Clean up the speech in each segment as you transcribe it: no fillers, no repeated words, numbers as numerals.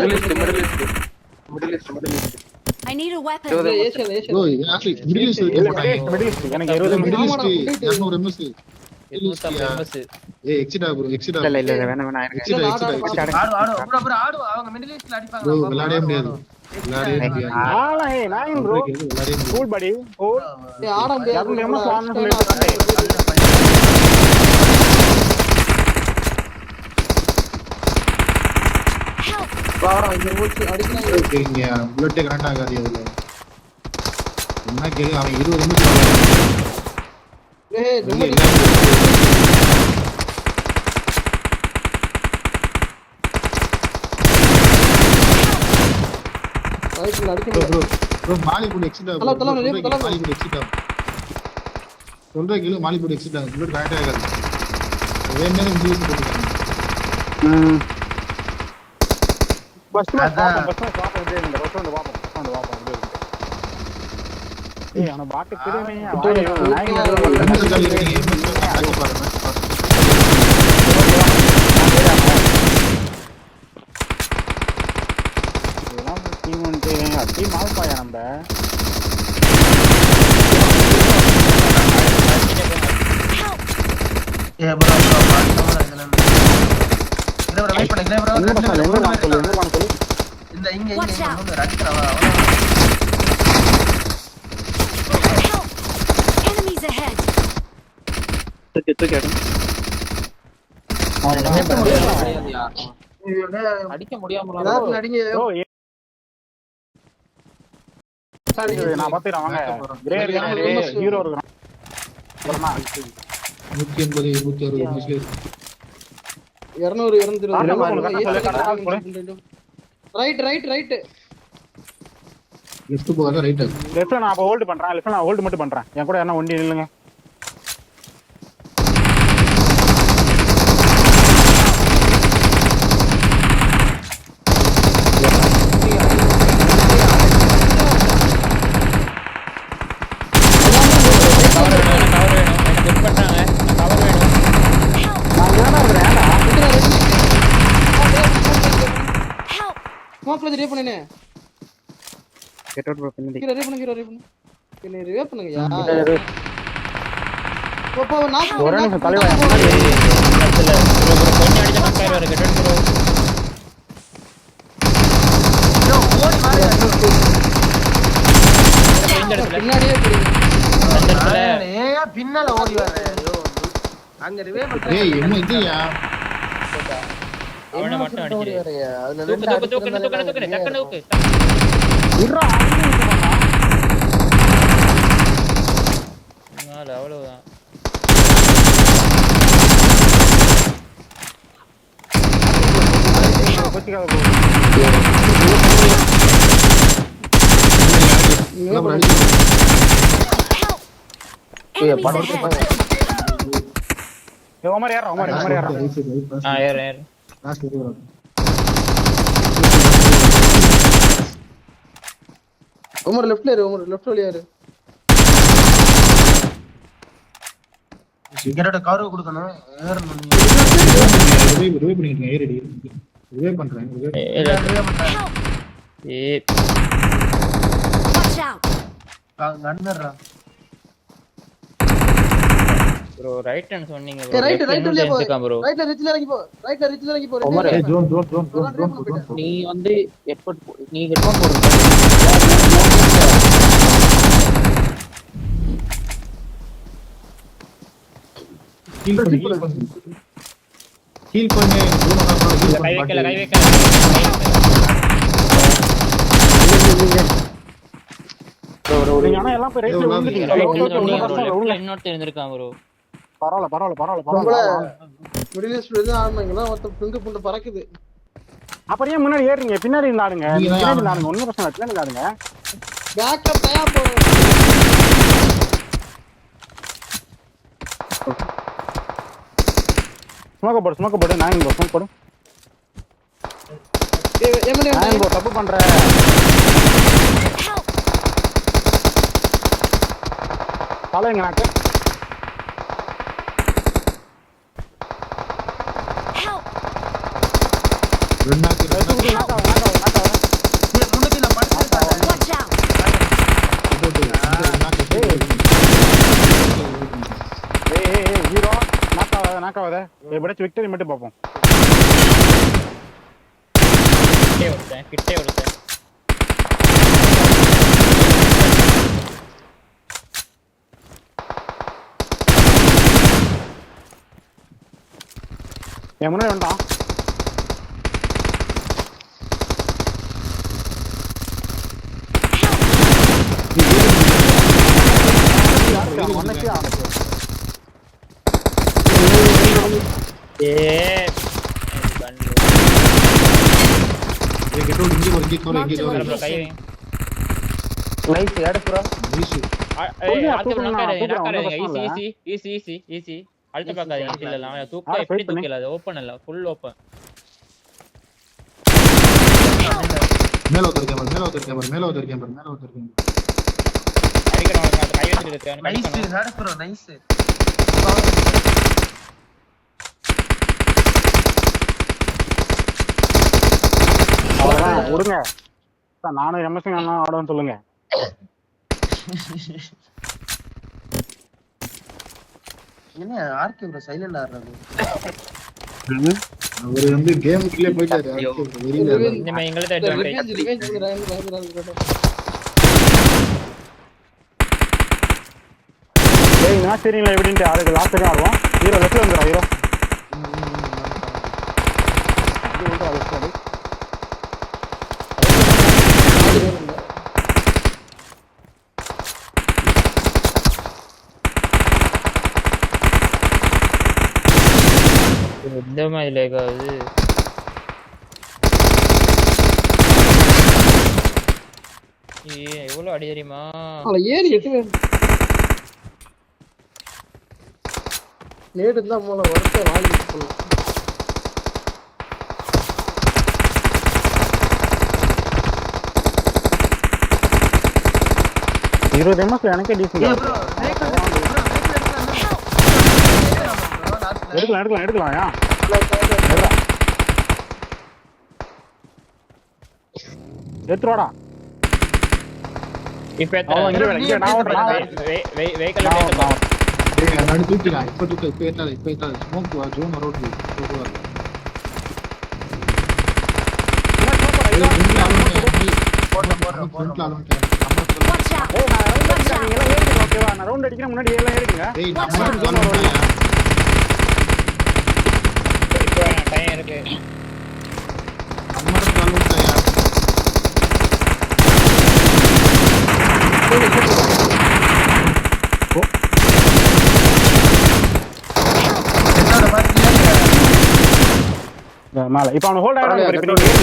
I need a weapon. Bro, actually, Middle East இருக்கு போட்டாங்க. எனக்கு 20 Middle East minute 200 MS. Middle East யா? ஏய் exit ஆ bro, exit ஆ. இல்ல வேணாம் exit ஆ. ஆடு அவங்க மிடில் ஈஸ்ட்ல அடிப்பாங்க bro விளையாடவே முடியாது. விளையாடவே முடியாது. ஆளா ஏய் நான் ப்ரோ விளையாடவே முடியாது. கூல் படி கூல் ஏய் ஆட முடியாது நம்ம ஸ்வான் சொல்லிட்டு வாடா இங்க மூச்சு அடிக்குறாங்க. ஓகேங்க. புல்லட் கனெக்ட் ஆகாது அதுல. என்ன கேளு அவன் 20 MS ஏய் நம்ம ரைட்ல அடிக்க bro மாலிபுட் எக்ஸிட் ஆகும். மாலிபுட் எக்ஸிட் ஆகும். சொல்ற கேளு மாலிபுட் எக்ஸிட் ஆகும். புல்லட் கனெக்ட் ஆகாது. வேணே இன்ஜின் போட்டுட்டாங்க. பஸ் வாப்ப வந்து இந்த பஸ் வந்து வாப்ப ஏய் انا பாட்டு கிரேனே டீம் வந்து டீம் ஆல்பாயா நம்ம ஏ bro வெயிட் பண்ணுங்க bro இந்த இங்க வந்து அடிக்கறவா Enemies ahead. அடிக்க முடியாம எல்லாரும் அடிங்க. நான் பாத்துறேன் வாங்க கிரே ஹீரோ இருக்கான் 180 160 MS 200 220 ரைட் லெஃப்ட் போகாத ரைட் லெஃப்ட் நான் அப்ப ஹோல்ட் பண்றேன் லெஃப்ட் நான் ஹோல்ட் மட்டும் பண்றேன் என் கூட என்ன ஒண்டி நில்லுங்க ஸ்மோக்ல ரீ பண்ணனே கெட் அவுட் ப்ரோ பின்னாடி ரீ பண்ணு என்ன ரிவே பண்ணுங்கயா போ நான் ஒரு நிமிஷம் தலைவா இல்ல ப்ரோ கொஞ்சம் அடிச்சா நாக் ஆயிடுவாரு கெட் அவுட் ப்ரோ ஓடி மாறு பின்னாடியே ஏய் பின்னால ஓடி வர அங்க ரிவே பண்ற ஏய் என்ன இதுயா அவன மட்டும் அடிச்சிரு அதுல தூக்கு டக்கு நூக்கு இறா நால அவ்வளவுதான் கொச்சிக்காத Enemies ahead. உமர் யாரா ஏறு உமர் லெஃப்ட் வழியா இரு சிகரெட் கவர் கொடுக்கணும் ஏறணும் ரிவே பண்ணிட்டேன் ஏ ரெடி ரிவே பண்றேன் ஏய் Watch out. நன்னறா ப்ரோ ரைட் ஹேண்ட் சொன்னீங்க ஏய் ரைட் வழியா போ ப்ரோ ரைட்ல ரிட்ஜ்ல இறங்கி போ உமர் ஏய் ஜோன் நீ வந்து ஹெட்போன் போடுற ஹீல் பண்ணு கை வைக்கல நீங்க ஆனா எல்லாம் போய் ரைட்ல விழுந்துட்டீங்க இன்னொருத்தர் இருந்திருக்கான் ப்ரோ பரவாயில்ல மிடில் ஈஸ்ட்ல இருந்து ஆடுனீங்களா மொத்த பிங்கு புண்டு பறக்குது அப்புறம் ஏன் முன்னாடி ஏறுறீங்க பின்னாடி நாடுங்க ஒன்னும் பிரச்சனை பின்னாடி நாடுங்க பேக்கப் தயா போ ஸ்மோக்க போடு நான் ஸ்மோக் போடு ஏய் தப்பு பண்ற தலைங்க நாக்கு ரெண்டு நாக்கு முன்னாடி நான் படுத்து Watch out! ஹீரோ நாக்காவத எப்படியாச்சும் விக்டரி மட்டும் பார்ப்போம். கிட்டே ஒருத்தன் என் முன்னாடி வேண்டாம். மேல ஒருத்தர் விடுங்க. நானும் எம்எஸ்சி ஆடுவேன்னு சொல்லுங்க. என்ன ஆர்கே ப்ரோ சைலண்ட் ஆடுறது. அவரு வந்து கேமுக்குள்ளே போயிட்டாரு. இனிமே எங்களுக்கு advantage. ரிவெஞ்ச் பண்றாங்க. ஏய் நான் சரிங்களா எப்படின்ட்டு ஆளுக்கு லாஸ்ட் வரைக்கும் ஆடுவோம். ஹீரோ லெஃப்ட்ல வந்துடா ஹீரோ. இந்த மாதிரி லேகாது எவ்வளவு அடி தெரியுமா? ஏறி எட்டு நேடு தான் மூல வருஷம் வாங்கி போலாம். 20 MS எனக்கே டீசன்ட். எடுக்கலாம் யா. எடுத்துடா. இப்ப இங்க நான் ஓடுறேன். வெஹிக்கிள் நான் தூக்கிடா. இப்ப ஏத்தாத. ஸ்மோக் ஜோன் ரோட் போடுவாங்க. Watch out! ஓகேவா நான் ரவுண்ட் அடிக்கிறேன். முன்னாடி எல்லாம் ஏறிங்க. ஏய் நம்ம ஜோன் ரோட்ல டைம் இருக்கு. நம்ம ஜோன் ரோட்ல மேல இப்போ அவன ஹோல்ட் ஆயிடுறான். இப்போ நீங்க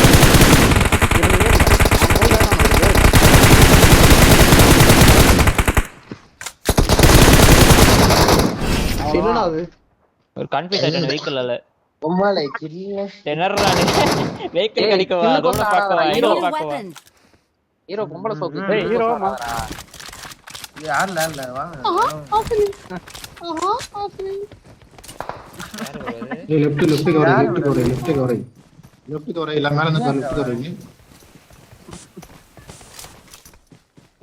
ஒரு கன்ஃபியூஸ் ஆயிட்டேன் வெஹிக்கிள்ல. பொம்மால கில்ல தெனறறானே. வெஹிக்கிள் கடிக்கவா ரோட பார்க்கவா I hero need a Bhargava. weapon. Hero பொம்பள சோக்கு. ஏய் ஹீரோ இது யார்ல வாங்க. ஏய் லெஃப்ட் கவரை இல்ல மேல இருந்து லெஃப்ட் கவரை.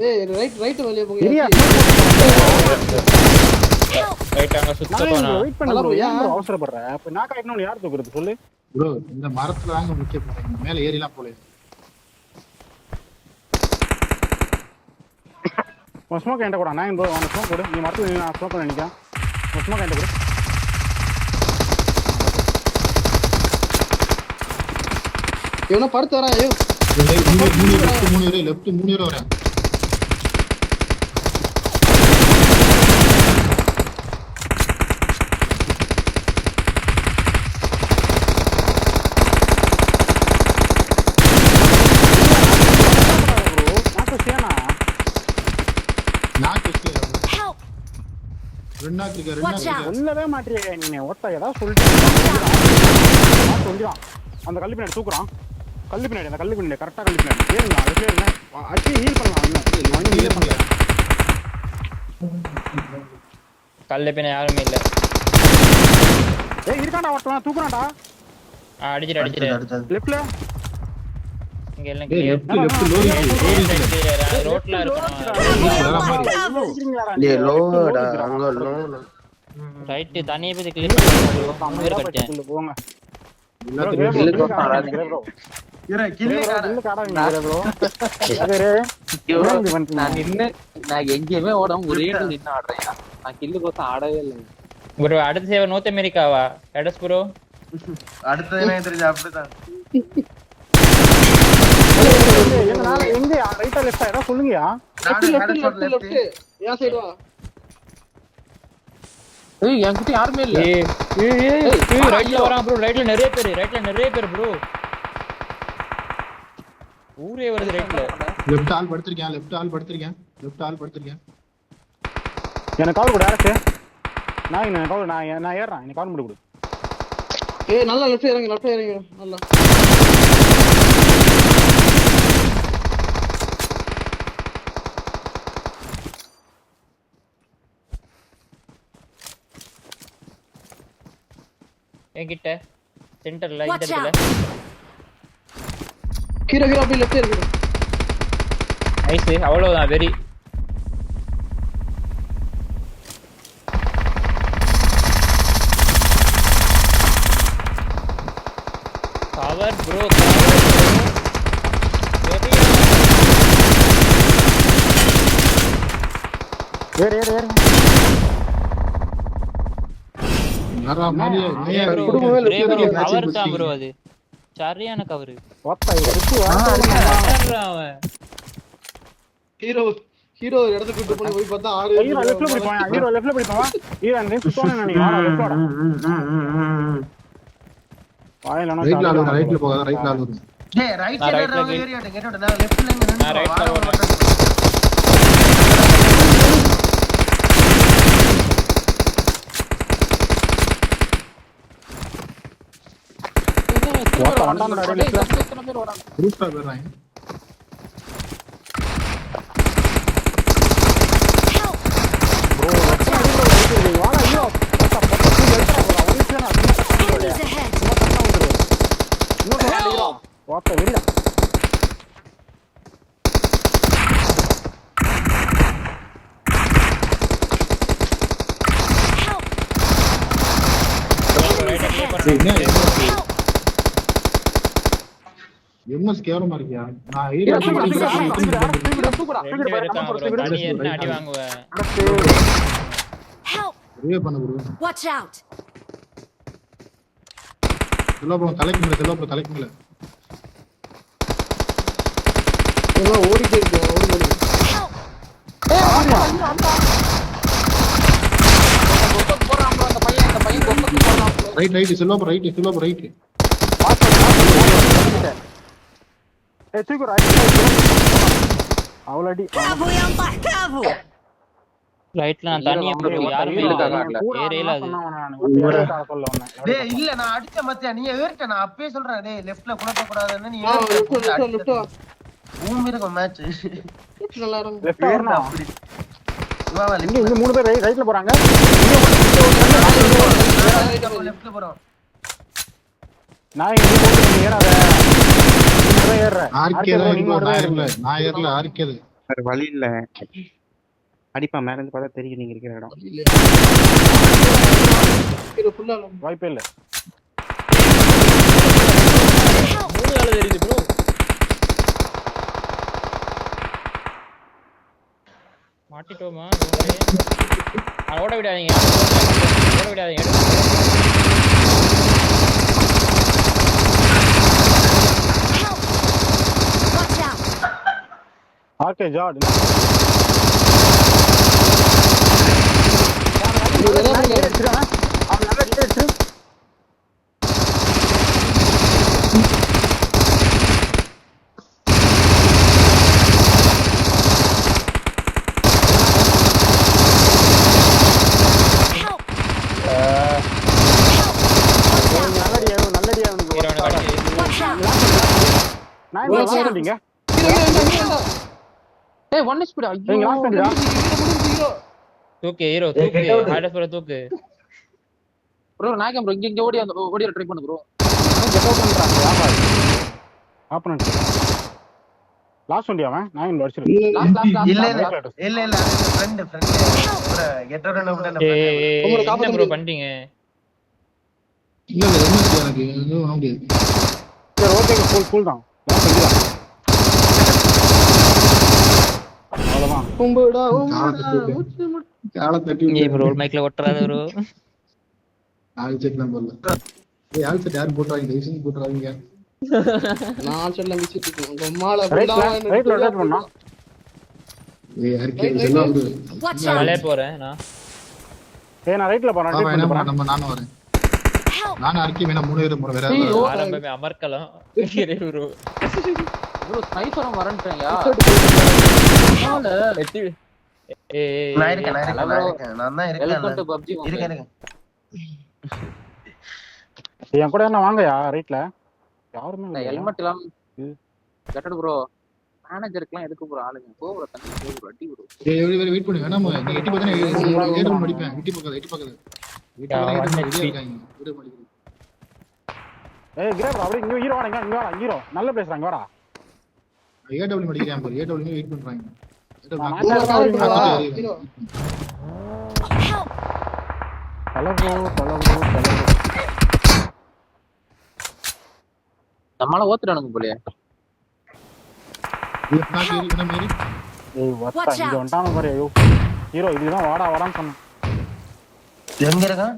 ஏய் ரைட் வெளிய போங்க. ரைட் அங்க சுத்த போனா. வெயிட் பண்ணு ப்ரோ. ஏன் ப்ரோ அவசரப்படுற? அப்ப நாக்க ஆயிட்டனோ யார் தூக்குறது சொல்லு. ப்ரோ இந்த மரத்துல வாங்க முக்கிய போறீங்க. மேல ஏறிலாம் போல. ஒரு ஸ்மோக் என்கிட்ட கூட. நான் ப்ரோ அந்த ஸ்மோக் கொடு. நீ மரத்துல நான் ஸ்மோக் பண்ண நினைக்கிறேன். ஒரு ஸ்மோக் என்கிட்ட கொடு. இவன படுத்து வரா. ஐயோ லெஃப்ட் 3 பேர் வரேன். Watch out! சொல்லவே மாட்டியே நீ. ஒட்ட ஏதாவது சொல்லிட்டு சொல்லிடுவான். அந்த கல்லு பின்னாடி தூக்குறான். கல்லு பின்னாடி அந்த கல்லு பின்னாடி கரெக்டா கல்லு பின்னாடி ஏறுங்க. அதுல ஏறுங்க. அச்சி ஹீல் பண்ணலாம். ஹீல் பண்ணல. கல்ல பின்ன யாருமே இல்ல. ஏய் இருக்கான்டா ஒருத்தன் தூக்குறான்டா. அடிச்சிட்டு லெஃப்ட்ல இங்க எல்லாம் டேய் clear. லெஃப்ட் லோரி ரோட்ல இருக்கணும் டேய் லோடா அங்க லோ ரைட் தனியே போய் கிளியர் பண்ணி மூணு பேர் கட்டேன் போங்க எல்லாத்துக்கும் இல்ல கோசம் ஆடாதீங்க இர கில்ல காடாதீங்க ப்ரோ அதே நான் எங்கேயுமே ஓடாம ஒரே இடத்துல நின்னு ஆடுறேன் நான் கில்லு கோசம் ஆடவே இல்லை ப்ரோ அடுத்த சேவை நார்த் அமெரிக்காவா எடஸ் ப்ரோ அடுத்தது எனக்கு தெரிஞ்சு அப்படிதான் எங்க ரைட்டா லெஃப்டா ஏதோ சொல்லுங்கயா லெஃப்ட் ஏன் சைடு வா ஏய் என்கிட்ட யாருமே இல்ல ஏய் ரைட்ல வரான் ப்ரோ ரைட்ல நிறைய பேர் ப்ரோ ஊரே வருது ரைட்ல லெஃப்ட் ஆல் படுத்திருக்கேன் எனக்கு கால் கொடு டேரக்ட் நான் ஏறறேன் எனக்கு கால் பண்ணி கொடு ஏய் நல்லா லெஃப்ட் இறங்கு நல்லா என்கிட்ட சென்டர்ல இந்த இடத்துல ஹீரோ அப்படி லெஃப்ட் இருக்கு நைஸ் அவ்வளவுதான் வெரி கவர் ப்ரோ ஏறு யாரா மாரியே நையா கவர் தான் ப்ரோ அது சரியான கவர் ஒத்த இருக்கு அவன் ஹீரோ இடத்துக்கு கூட்டி போய் பார்த்தா ஆறு ஹீரோ லெஃப்ட்ல போய் போவா ஹீரோ அந்த சுத்தோனே நினைக்கிறேன் லெஃப்ட் வாடா வாயிலனா ரைட்ல போகாத ரைட்ல ஆளு வரும் டேய் ரைட் சைடுல ஏரியா கேட்டோட நான் லெஃப்ட்ல இருந்து நான் ரைட்ல வரேன் ஒத்த வந்தானடா லெஃப்ட்ல குரூப்பா வர்றாங்க What the hell? எம்எஸ் கேவலமா இருக்கியா நான் அடி வாங்குவேன் பண்ண முடியும் Watch out! செல்லப்போ தலைக்கு மேல ஓடிட்டே இருக்கு ஓடி ரைட் செல்லப்போ ரைட் ஏய் தூக்கு ரைட் அவளடி Cavo e embarcavo! ரைட்ல நான் தனியா ப்ரோ யாருமே இல்ல ஏரியால அது டேய் இல்ல நான் அடிச்ச மத்தியா நீ ஏறிட்ட நான் அப்பவே சொல்றேன் டேய் லெஃப்ட்ல குளத்த கூடாதுன்னு நீ லெஃப்ட் ஊம் இருக்க மேட்ச் லெஃப்ட் நல்லா இருக்கு லெஃப்ட் வரணும் அப்படி வா வா இங்க மூணு பேர் ரைட்ல போறாங்க லெஃப்ட்ல போறோம் நான் இங்க போட்டு ஏறாத நீ ஏறற நான் ஏறல ஆர்க்கேது வேற வழி இல்ல அடிப்பா மேல இருந்து பார்த்தா தெரியும் நீங்க இருக்கிற இடம் இது ஃபுல்லா வாய்ப்பே இல்ல மூணு வேளை தெரியுது ப்ரோ மாட்டிட்டோமா ஓட விடாதீங்க Watch out! ஓகே ஜார்ஜ் ஏய் 1 ஸ்பீட் நீங்க லாஸ்ட் பண்ணிடா தூக்கு ஹீரோ தூக்கு ஹைடஸ் ப்ரோ தூக்கு ப்ரோ நாகம் ப்ரோ இங்க ஓடி ட்ரை பண்ணு ப்ரோ கெட் அவுட் பண்றாங்க வியாபாரி ஆப்பனன்ட் லாஸ்ட் வண்டி அவன் நான் இங்க அடிச்சிருக்கேன் இல்ல ஃப்ரெண்ட் ஒரு கெட்டவரன விட என்ன ப்ரோ பண்றீங்க? இல்ல இல்ல எம்எஸ்டி எனக்கு எதுவும் பண்ண முடியாது. சரி ஓகே கூல் தான் லாஸ்ட் வண்டி தான் அவ்வளவுதான் கும்புடா காலை தட்டி ஏய் ப்ரோ மைக்ல ஒட்டறாத ப்ரோ. ஆள் செட் நம்பர்ல ஆள் செட் யாரும் போட்டுறாங்க தயவுசெய்து போட்டுறாங்க. நான் சொல்ல மிச்சிட்டு இருக்கேன் உங்க அம்மால ரைட்ல ரொட்டேட் பண்ணா யாருக்கு செல்லாம் மலைய போறேன் நான். நான் ரைட்ல போறேன் ரொட்டேட் பண்ணி போறேன். நானும் வரேன். நானும் அர்க்கி வேணா 3 பேர் போற வேற யாராவது ஆரம்பமே அமர்க்கலாம். இரு ப்ரோ. ப்ரோ ஸ்னைப்பரும் வரேன்ட்டேன்யா. நான் இருக்கேன் நான் தான் இருக்கேன் வெல்கம் டு PUBG இருக்கேன் என் கூட என்ன வாங்கயா ரைட்ல யாருமே இல்ல. ஹெல்மெட் இல்லாம கட்டடு ப்ரோ. மேனேஜருக்குலாம் எதுக்கு ப்ரோ ஆளுங்க? போ ப்ரோ தண்ணி போ ப்ரோ அடி ப்ரோ. டேய் வெயிட் பண்ணு வேணாமா நீ எட்டி பார்த்தா ஏடு முடிப்பேன். எட்டி பார்க்காத வீட்டு இருக்காங்க வீடு முடிக்கிறேன். கிரே ப்ரோ அப்படியே இங்க ஹீரோ வாடா இங்க வாடா ஹீரோ நல்ல பேசுறாங்க வாடா. ஏடபிள்யூ முடிக்கிறேன் பாரு ஏடபிள்யூ வெயிட் பண்றாங்க. நம்மளால ஓத்துறானுங்க போலயே. ஹீரோ இதுதான் வாடா வாடான்னு சொன்னேன். எங்க இருக்கான்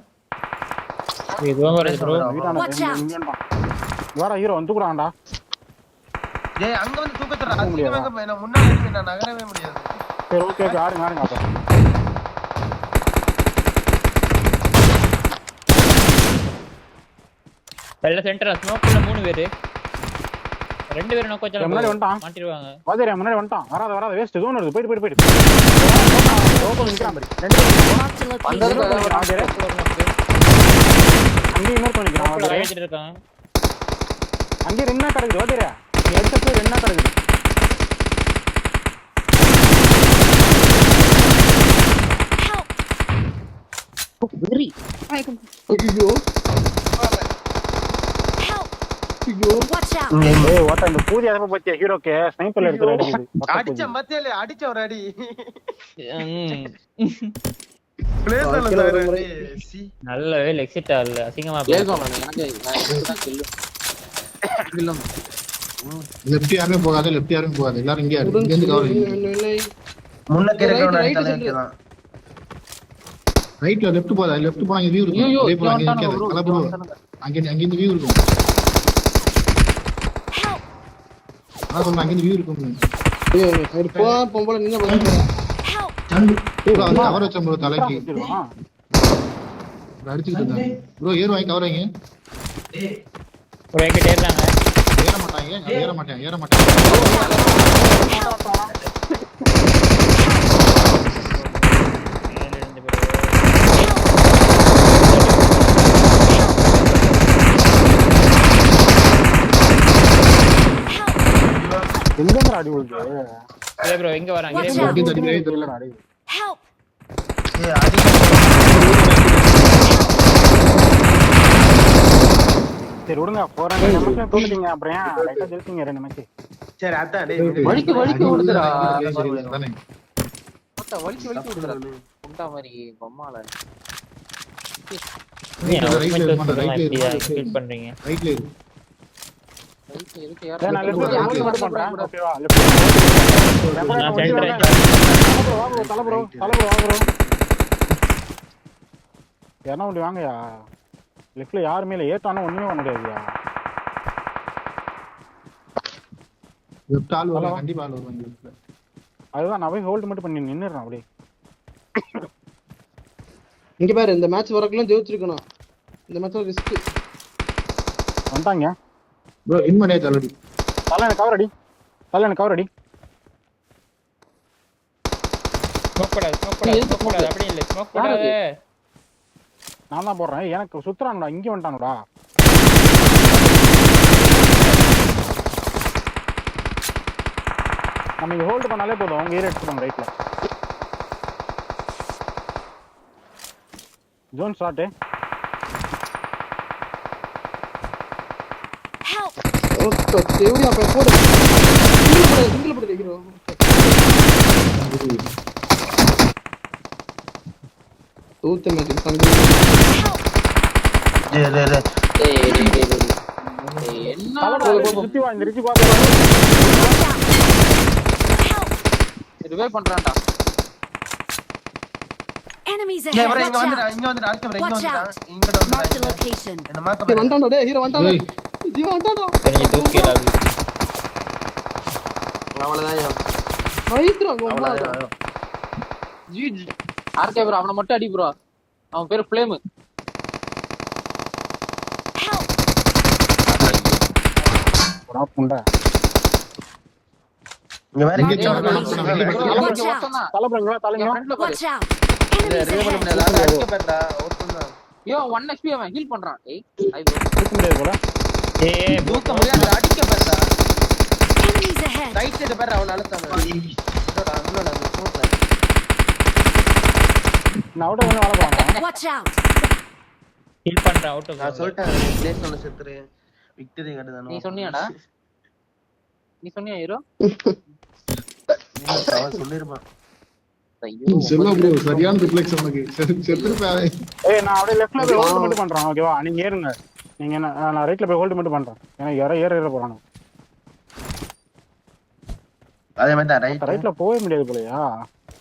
இதுவும் வருது ப்ரோ. வாடா ஹீரோ வந்து கூடாண்டா. டேய் அங்க வந்து தூக்கத்துறா அங்க நான் முன்னாடி இருக்கேன் நான் நகரவே முடியாது. சரி ஓகே ஆடுங்க அப்ப. வெள்ள சென்டர் ஸ்மோக்ல 3 பேர். 2 பேர் நோக்க வச்சால முன்னாடி வந்துட்டான் மாட்டிடுவாங்க. வாதேரே முன்னாடி வந்துட்டான். வராத வேஸ்ட் ஜோன் வருது போய்டு. ஓபன் நிக்கறான் பாரு. 2 பேர் வந்தது வாதேரே. அங்க இன்னொரு பண்ணிக்கிறான் வாதேரே ஏத்திட்டு இருக்கான். அங்க ரெண்டா கடக்குது வாதேரே. நீ எடுத்து ரெண்டா கடக்குது. வெரி ஐயோ ஏய் வாட்ட இந்த பூதி அதப்ப பத்தியா ஹீரோக்கு ஸ்னைப்பர்ல எடுத்து அடிக்குது. அடிச்ச மத்தியில அடிச்ச ஒரு அடி. நல்ல வேலை எக்ஸிட் ஆகல. அசிங்கமா எனக்கு கில்லும் லெஃப்ட் யாருமே போகாத எல்லாரும் இங்க இருந்து கவர் முன்னக்கு இருக்கவன அடிச்சாதான் ரைட்ல லெஃப்ட் போதா லெஃப்ட் போனா இங்க வியூ இருக்கும். அப்படியே போலாம் அங்க நிக்காத கலபுரு அங்க இந்த வியூ இருக்கும். நான் சொல்றேன் அங்க இந்த வியூ இருக்கும். ஒரு போ பொம்பள நின்னு போறா. ப்ரோ கவர் வச்ச ப்ரோ தலைக்கு அடிச்சிட்டு இருந்தாங்க. ப்ரோ ஏர் வாங்கி கவர் வைங்க. ஒரு எங்கிட்ட ஏறாங்க. ஏற மாட்டாங்க. எங்க அடி விழுது? ஏய் ப்ரோ எங்க வராங்க? Help. ஏய் அடி சரி விடுங்க போறாங்க. நமக்கு தோணுதீங்க அப்புறம் ஏன் லைட்டா ஜெயிச்சீங்க 2 மேட்ச். சரி அதான் டேய் வலிக்கு ஓடுதுடா. தானே மொத்த வலிக்கு ஓடுதுடா. குண்டா மாதிரி பொம்மால. ஃபீல் பண்றீங்க. ரைட்ல இரு. எதுக்கு நான் லெஃப்ட் மட்டும் பண்றேன். ஓகேவா நான் சென்டர் தல ப்ரோ வாங்குறோம். என்ன வண்டி வாங்கயா? லெஃப்ட்ல யாருமே இல்ல. ஏத்தானே ஒண்ணுமே பண்ண முடியாதுயா. லெஃப்ட் ஆல் வர கண்டிப்பா ஆல் வருவாங்க லெஃப்ட்ல. அதுதான் நான் போய் ஹோல்ட் மட்டும் பண்ணி நின்னுறேன் அப்படியே. இங்க பாரு இந்த மேட்ச் வரக்குள்ள ஜெயிச்சிருக்கணும். இந்த மேட்ச்ல ரிஸ்க் வந்துட்டாங்க. ப்ரோ இன் பண்ணே ஆல்ரெடி. தல எனக்கு கவர் அடி. ஸ்மோக் போடாத அப்படி இல்ல. ஸ்மோக் போடாத. நான் தான் போடுறேன். எனக்கு சுத்துறானுடா. இங்க வந்துட்டானுடா. நம்ம இங்க ஹோல்ட் பண்ணாலே போதும். அவங்க ஏரியா எடுத்துப்பாங்க ரைட்ல. Zone start. எப்படியா போடு சிங்கிள் போடு ஹீரோ தூத்த மேஜிக் சங்கு சுத்தி வா இந்த ரிச்சி பா ரிவைவ் பண்றான்டா. Enemies இங்க ahead. இங்க வந்துடா இங்க வந்துடா அடுத்த வர இங்க வந்துடா இங்க Mark the வந்துடா location. என்ன மாக்க பாரு வந்துட்டான்டா டேய் ஹீரோ வந்துட்டான்டா ஜீவா வந்துட்டான்டா தெரிஞ்சு தூக்கிடா அவ்வளவுதான் ரைட்ரா கோமா அவ்வளவுதான் ஆர்கே ப்ரோ அவனை மட்டும் அடி ப்ரோ. அவன் பேரு ஃப்ளேம். Help! புண்டா இங்க வேற Mark இங்க the வா. location. Watch out! தலைங்க தலைங்க ஃப்ரண்ட்ல பாரு. Watch out! Enemies ரிவே பண்ண ahead. முடியல அத அடிக்க பாருடா ஒருத்தன் யோ 1 HP அவன் ஹீல் பண்றான். ஏய் ஐ ப்ரோ. தூக்க முடியாது போல தூக்க முடியாது அடிக்க பாருடா Enemies ahead. ரைட் சைடு பாரு அவன அழுத்தாம என்னடா என்னடா அந்த போட்ல நான் அவுட் வந்து வர போறேன் Watch out! ஹீல் பண்றேன் அவுட் நான் சொல்லிட்டேன் ப்ளேஸ் பண்ண செத்துரு விக்டரி கார்டு நீ சொன்னியாடா? நீ சொன்னியா ஹீரோ? அவன் சொல்லிருப்பான் ஐயோ செல்ல ப்ரோ சரியான ரிஃப்ளெக்ஸ் உனக்கு செத்துருப்பாரு. ஏய் நான் அப்படியே லெஃப்ட்ல போய் ஹோல்ட் மட்டும் பண்றேன் ஓகேவா நீங்க ஏறுங்க நீங்க என்ன நான் ரைட்ல போய் ஹோல்ட் மட்டும் பண்றேன் ஏன்னா ஏற போறானு அதே மாதிரி தான் ரைட் ரைட்ல போக முடியாது போலயா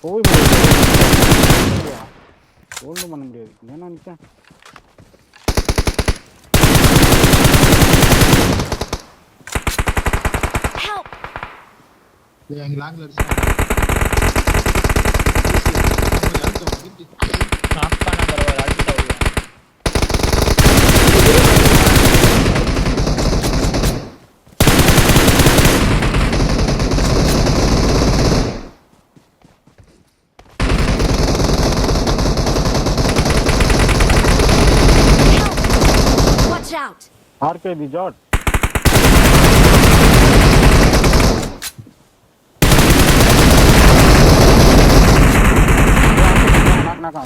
போக முடியாது ஹோல்ட் பண்ண முடியாது ஏன்னா நிச்சயம் Help! அங்க லாங்ல அடிச்சு நாக் பண்ண பரவாயில்ல அடிச்சுட்டா ஓடுவான். Watch out! ஆர்கே தி ஜாட் நாக்கா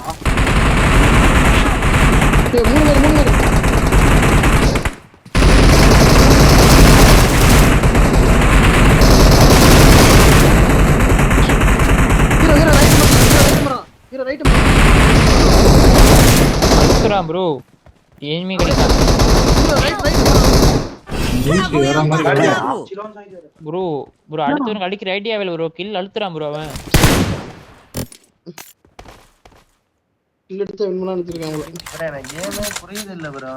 டேய் மூணு பேர் ஹீரோ ரைட் அழுத்துறான் ப்ரோ. எனிமி கிடைக்காது ஜெயிச்சு வர மாதிரி ப்ரோ. ப்ரோ அடுத்தவனுக்கு அடிக்கிற ஐடியா வேலை ப்ரோ. கில் அழுத்துறான் ப்ரோ அவன். கில் எடுத்து வின் நினைச்சிருக்காங்க எனக்கு கேமே புரியுது இல்ல ப்ரோ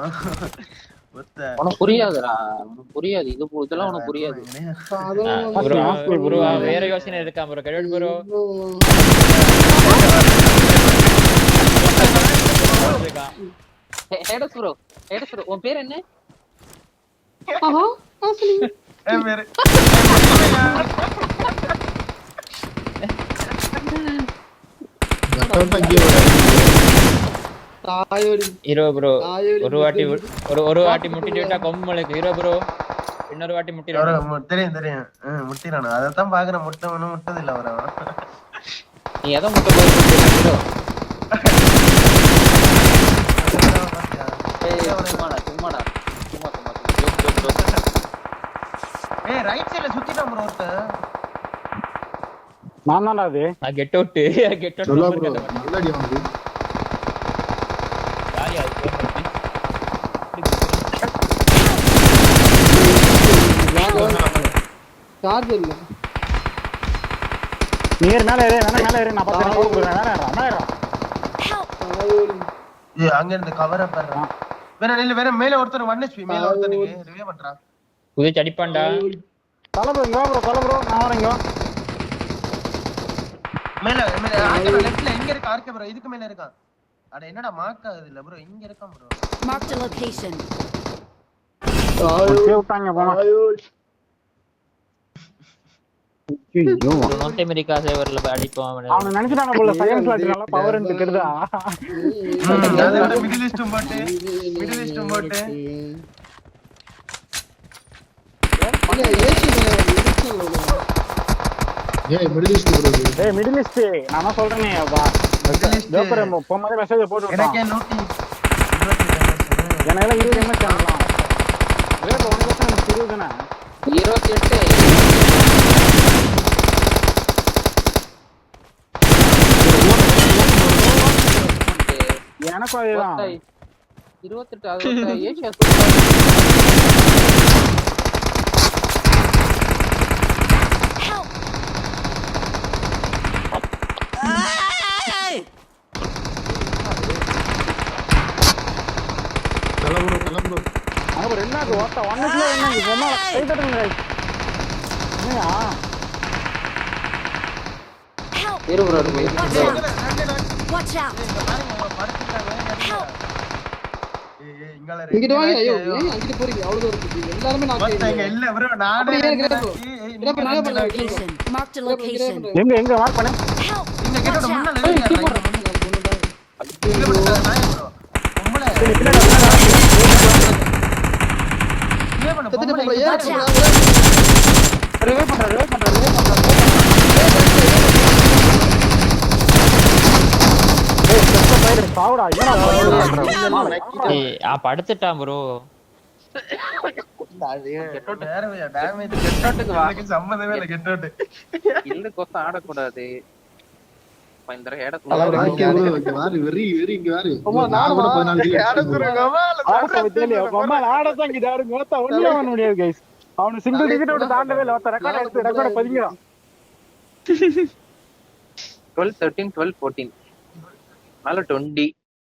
ஒத்த உனக்கு புரியாதுடா. உனக்கு புரியாது. இதெல்லாம் உனக்கு புரியாது. ப்ரோ வேற யோசனை இருக்கான் bro. Correct bro. Hades bro. Hades bro. உன் பேர் என்ன? ஆஹா ஆசலி மேரே தாயோடி ஹீரோ ப்ரோ. ஒரு வாட்டி முட்டிட்டு விட்டா கொம்பு முளைக்கும் ஹீரோ ப்ரோ. இன்னொரு வாட்டி முட்டிடுவான். தெரியும் தெரியும் முட்டிரானு அதத்தான் பாக்குறேன் முட்டவனும் முட்டது இல்ல வர நீ எதை முட்டை போய் ஹீரோ? சும்மாடா சும்மாடா சும்மா சும்மா ஏய் ரைட் சைடுல சுத்திட்டான் ப்ரோ ஒருத்தன் நான் தான்டா அது கெட் அவுட் கெட் சொல்ல அவுட் ப்ரோ நல்ல அடி வாங்குது. யாரியா சார்ஜ் இல்ல நீர் மேல ஏறு வேணா மேல ஏறு நான் 10 நிமிஷம் போடுறேன் வேணா ஏறா Help! தாயோடி ஏய் அங்க இருந்து கவர் அப் பண்றான் வேற இல்ல வேற மேல ஒருத்தர் 1 HP மேல ஒருத்தனுக்கு ரிவே பண்றான் குதிச்சு அடிப்பான்டா. தல ப்ரோ நான் வரேங்க மேல மேல ஆர்கே லெஃப்ட்ல எங்க இருக்கு ஆர்கே ப்ரோ இதுக்கு மேல இருக்கான் அட என்னடா மார்க் ஆகுது இல்ல ப்ரோ இங்க இருக்கான் bro Mark the location. Okay விட்டாங்க போமா ஐயோ நார்த் அமெரிக்கா சர்வர்ல அடிப்போம் அவனை. அவன் நினைச்சிட்டாங்க போல சயின்ஸ்ல அடிச்சனால பவர் இருக்குதா அதோட மிடில் ஈஸ்டும் போட்டு ஏய் மிடில் ஈஸ்ட் ப்ரோ டேய் மிடில் ஈஸ்ட் நான் சொல்றேனே வா ஜோக்கர் போம்போது மெசேஜ் போட்டு எனக்கே விட்டான் 128 எனக்கு 20 எம்எஸ் சேனலாம் வேற 1% 20 தானே எனக்கும் அதேதான். 28 அது ஏசியா சூப்பர். Help! கிளம்பு அங்க ரெண்டாவது ஓட்ட ஒன்னுக்குள்ள என்ன சொன்னா கை தட்டுங்க guys. என்னயா Help! இரு bro இருக்கு. Watch out! Watch out! இங்க பாருங்க இவன் படுத்துட்டாங்க. Help! இங்கல இங்கிட்டு வாங்க. ஐயோ ஏன் அங்கிட்டு போறீங்க? அவ்வளவு தூரம் இருக்கு. எல்லாரும் நான் மொத்தங்க இல்ல bro நானே அப்படியே இருக்கு bro. இங்க என்ன பண்ண Location. Marked a location. எங்க மார்க் பண்ணு. Help! கிட்ட Watch out! முன்னால ஏறியா இங்க படுத்தா நாய் bro. பொம்பளை ஏன் பண்ண பொம்பளை Watch out! ரிவைவ் பண்றேன். சாவுடா படுத்துட்டான் ப்ரோ. வேற டேமேஜ் கெட்டோட்டுக்கு வா. சம்பந்தமே இல்ல கெட்டோட்டு. இல்ல கொச ஆடக்கூடாது. இந்த இடத்துல இங்க வாரு வெறி இங்க வாரு. நான் கூட 14 அவனு சிங்கிள் டிஜிட் விட்டு தாண்டவே இல்ல. ரெக்கார்ட் பதிங்கிறான். 12 13 12 14 மேல 20